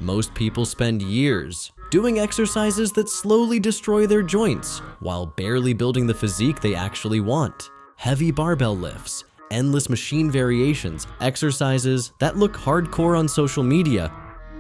Most people spend years doing exercises that slowly destroy their joints while barely building the physique they actually want. Heavy barbell lifts, endless machine variations, exercises that look hardcore on social media,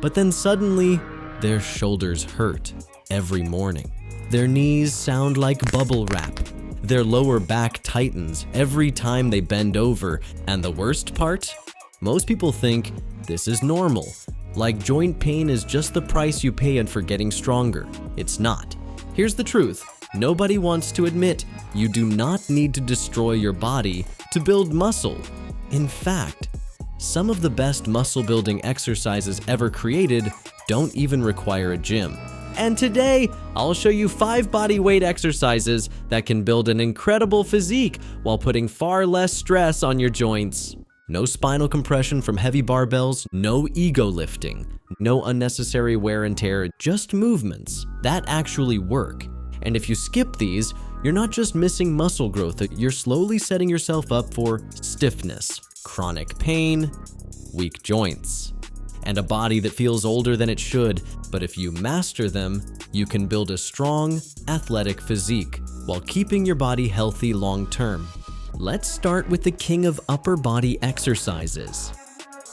but then suddenly their shoulders hurt every morning. Their knees sound like bubble wrap. Their lower back tightens every time they bend over, and the worst part? Most people think this is normal. Like joint pain is just the price you pay for getting stronger. It's not. Here's the truth. Nobody wants to admit you do not need to destroy your body to build muscle. In fact, some of the best muscle building exercises ever created don't even require a gym. And today, I'll show you 5 body weight exercises that can build an incredible physique while putting far less stress on your joints. No spinal compression from heavy barbells, no ego lifting, no unnecessary wear and tear, just movements that actually work. And if you skip these, you're not just missing muscle growth, you're slowly setting yourself up for stiffness, chronic pain, weak joints, and a body that feels older than it should. But if you master them, you can build a strong, athletic physique while keeping your body healthy long term. Let's start with the king of upper body exercises.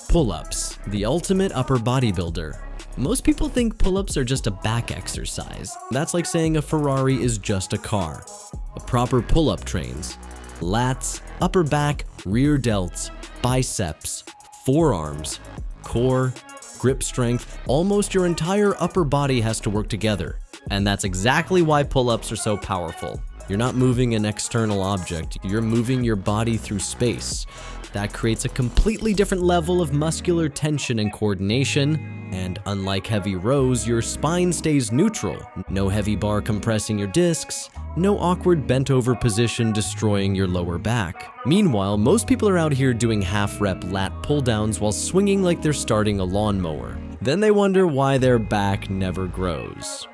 Pull-ups, the ultimate upper bodybuilder. Most people think pull-ups are just a back exercise. That's like saying a Ferrari is just a car. A proper pull-up trains lats, upper back, rear delts, biceps, forearms, core, grip strength. Almost your entire upper body has to work together. And that's exactly why pull-ups are so powerful. You're not moving an external object, you're moving your body through space. That creates a completely different level of muscular tension and coordination. And unlike heavy rows, your spine stays neutral. No heavy bar compressing your discs, no awkward bent over position destroying your lower back. Meanwhile, most people are out here doing half-rep lat pull-downs while swinging like they're starting a lawnmower. Then they wonder why their back never grows.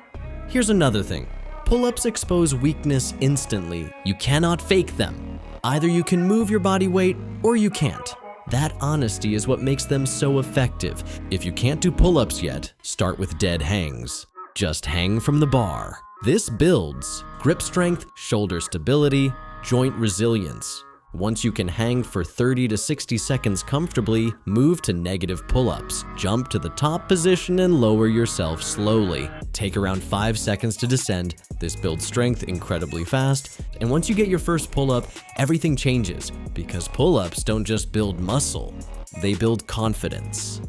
Here's another thing. Pull-ups expose weakness instantly. You cannot fake them. Either you can move your body weight or you can't. That honesty is what makes them so effective. If you can't do pull-ups yet, start with dead hangs. Just hang from the bar. This builds grip strength, shoulder stability, joint resilience. Once you can hang for 30 to 60 seconds comfortably, move to negative pull-ups. Jump to the top position and lower yourself slowly. Take around 5 seconds to descend. This builds strength incredibly fast. And once you get your first pull-up, everything changes because pull-ups don't just build muscle, they build confidence.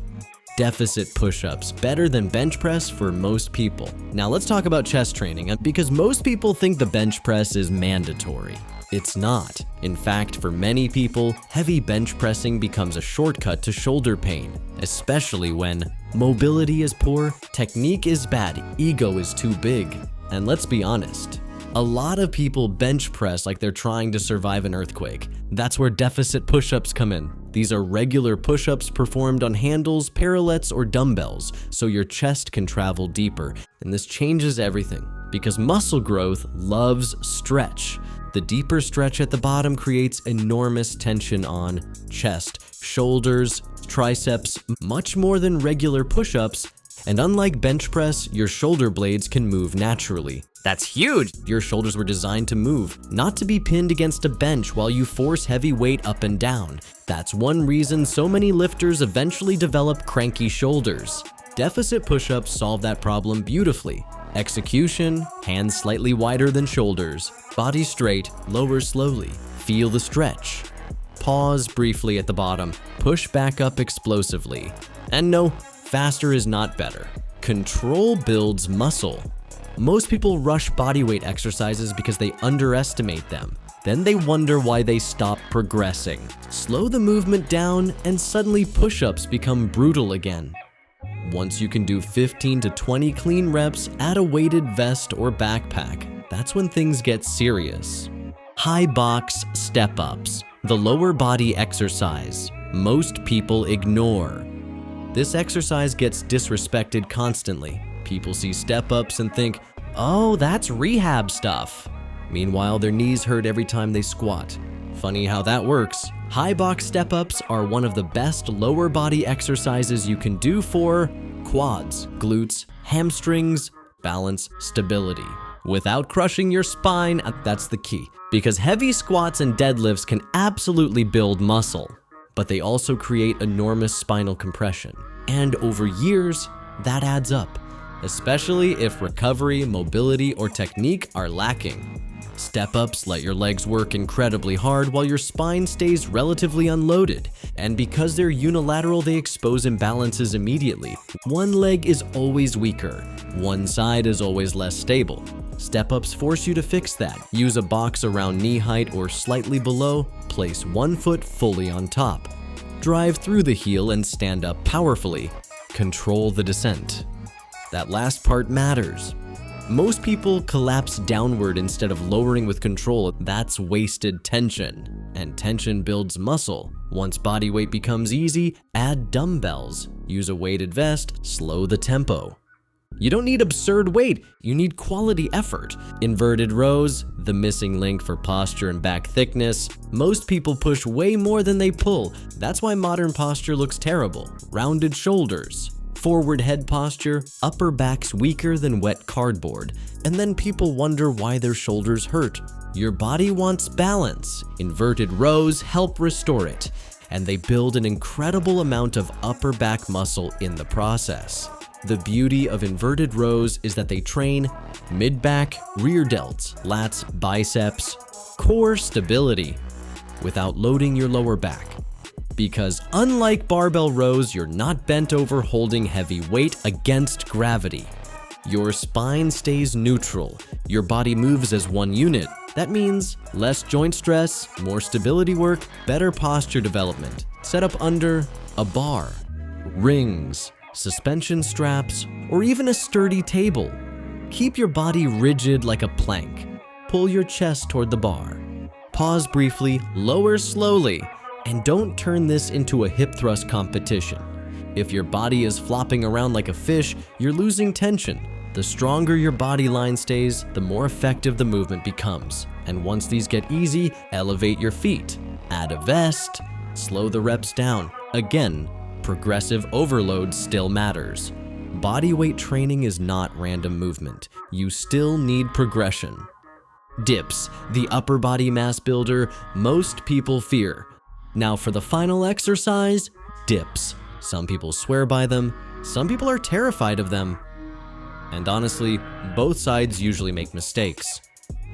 Deficit push-ups, better than bench press for most people. Now let's talk about chest training because most people think the bench press is mandatory. It's not. In fact, for many people, heavy bench pressing becomes a shortcut to shoulder pain, especially when mobility is poor, technique is bad, ego is too big. And let's be honest, a lot of people bench press like they're trying to survive an earthquake. That's where deficit push-ups come in. These are regular push-ups performed on handles, parallettes, or dumbbells, so your chest can travel deeper. And this changes everything because muscle growth loves stretch. The deeper stretch at the bottom creates enormous tension on chest, shoulders, triceps, much more than regular push-ups. And unlike bench press, your shoulder blades can move naturally. That's huge! Your shoulders were designed to move, not to be pinned against a bench while you force heavy weight up and down. That's one reason so many lifters eventually develop cranky shoulders. Deficit push-ups solve that problem beautifully. Execution, hands slightly wider than shoulders, body straight, lower slowly, feel the stretch. Pause briefly at the bottom, push back up explosively. And no, faster is not better. Control builds muscle. Most people rush bodyweight exercises because they underestimate them. Then they wonder why they stop progressing. Slow the movement down and suddenly push-ups become brutal again. Once you can do 15 to 20 clean reps, add a weighted vest or backpack. That's when things get serious. High box step-ups, the lower body exercise most people ignore. This exercise gets disrespected constantly. People see step-ups and think, oh, that's rehab stuff. Meanwhile, their knees hurt every time they squat. Funny how that works. High box step-ups are one of the best lower body exercises you can do for quads, glutes, hamstrings, balance, stability. Without crushing your spine, that's the key. Because heavy squats and deadlifts can absolutely build muscle, but they also create enormous spinal compression. And over years, that adds up, especially if recovery, mobility, or technique are lacking. Step-ups let your legs work incredibly hard while your spine stays relatively unloaded. And because they're unilateral, they expose imbalances immediately. One leg is always weaker. One side is always less stable. Step-ups force you to fix that. Use a box around knee height or slightly below. Place one foot fully on top. Drive through the heel and stand up powerfully. Control the descent. That last part matters. Most people collapse downward instead of lowering with control. That's wasted tension, and tension builds muscle. Once body weight becomes easy, add dumbbells. Use a weighted vest, slow the tempo. You don't need absurd weight, you need quality effort. Inverted rows, the missing link for posture and back thickness. Most people push way more than they pull. That's why modern posture looks terrible. Rounded shoulders. Forward head posture, upper back's weaker than wet cardboard, and then people wonder why their shoulders hurt. Your body wants balance. Inverted rows help restore it, and they build an incredible amount of upper back muscle in the process. The beauty of inverted rows is that they train mid-back, rear delts, lats, biceps, core stability without loading your lower back. Because unlike barbell rows, you're not bent over holding heavy weight against gravity. Your spine stays neutral. Your body moves as one unit. That means less joint stress, more stability work, better posture development. Set up under a bar, rings, suspension straps, or even a sturdy table. Keep your body rigid like a plank. Pull your chest toward the bar. Pause briefly, lower slowly. And don't turn this into a hip thrust competition. If your body is flopping around like a fish, you're losing tension. The stronger your body line stays, the more effective the movement becomes. And once these get easy, elevate your feet. Add a vest. Slow the reps down. Again, progressive overload still matters. Body weight training is not random movement. You still need progression. Dips, the upper body mass builder most people fear. Now for the final exercise, dips. Some people swear by them, some people are terrified of them. And honestly, both sides usually make mistakes.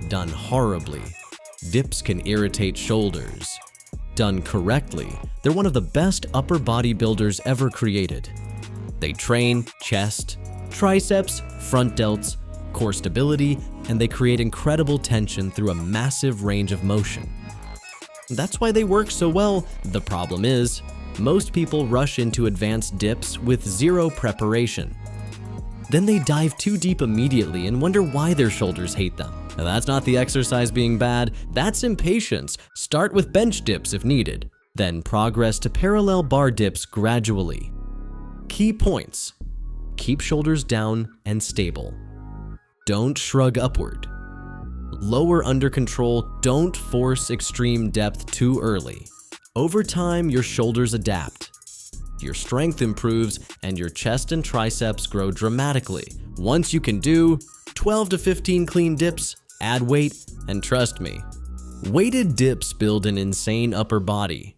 Done horribly, dips can irritate shoulders. Done correctly, they're one of the best upper body builders ever created. They train chest, triceps, front delts, core stability, and they create incredible tension through a massive range of motion. That's why they work so well. The problem is, most people rush into advanced dips with zero preparation. Then they dive too deep immediately and wonder why their shoulders hate them. Now, that's not the exercise being bad, that's impatience. Start with bench dips if needed, then progress to parallel bar dips gradually. Key points: keep shoulders down and stable. Don't shrug upward. Lower under control, don't force extreme depth too early. Over time, your shoulders adapt. Your strength improves and your chest and triceps grow dramatically. Once you can do 12 to 15 clean dips, add weight, and trust me, weighted dips build an insane upper body.